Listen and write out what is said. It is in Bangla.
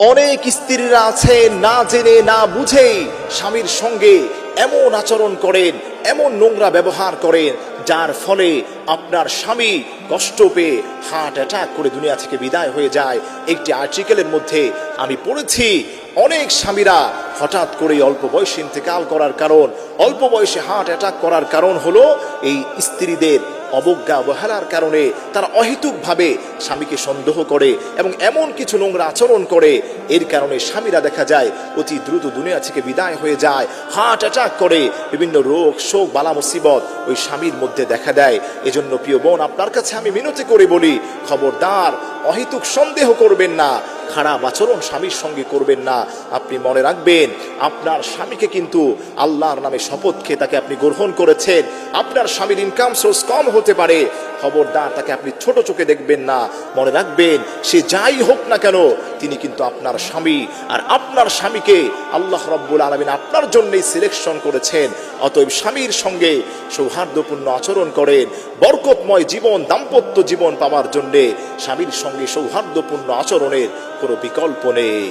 অনেক স্ত্রীরা আছে না জেনে না বুঝে স্বামীর সঙ্গে এমন আচরণ করেন, এমন নোংরা ব্যবহার করেন, যার ফলে আপনার স্বামী কষ্ট পেয়ে হার্ট অ্যাটাক করে দুনিয়া থেকে বিদায় হয়ে যায়। একটি আর্টিকেলের মধ্যে আমি পড়েছি অনেক স্বামীরা হঠাৎ করে অল্প বয়সে ইন্তেকাল করার কারণ, অল্প বয়সে হার্ট অ্যাটাক করার কারণ হলো এই স্ত্রীদের অবজ্ঞা অবহেলার কারণে। তারা অহেতুকভাবে স্বামীকে সন্দেহ করে এবং এমন কিছু নোংরা আচরণ করে, এর কারণে স্বামীরা দেখা যায় অতি দ্রুত দুনিয়া থেকে বিদায় হয়ে যায়, হার্ট অ্যাটাক করে, বিভিন্ন রোগ শোক বালা মুসিবত ওই স্বামীর মধ্যে দেখা দেয়। এজন্য প্রিয় বোন, আপনার কাছে আমি মিনতি করে বলি, খবরদার অহেতুক সন্দেহ করবেন না, খারাপ আচরণ স্বামীর সঙ্গে করবেন না। আপনি মনে রাখবেন, আপনার স্বামীকে কিন্তু আল্লাহর নামে শপথ খেয়ে তাকে আপনি গ্রহণ করেছেন। আপনার স্বামীর ইনকাম সোর্স কম হতে পারে, খবরদার তাকে আপনি ছোট চোখে দেখবেন না। মনে রাখবেন, সে যাই হোক না কেন, তিনি কিন্তু আপনার স্বামী, আর আপনার স্বামীকে আল্লাহ রাব্বুল আলামিন আপনার জন্যই সিলেকশন করেছেন। অতএব স্বামীর সঙ্গে সৌহার্দ্যপূর্ণ আচরণ করেন। বরকতময় জীবন, দাম্পত্য জীবন পাওয়ার জন্যে স্বামীর সঙ্গে সৌহার্দ্যপূর্ণ আচরণের কোনো বিকল্প নেই।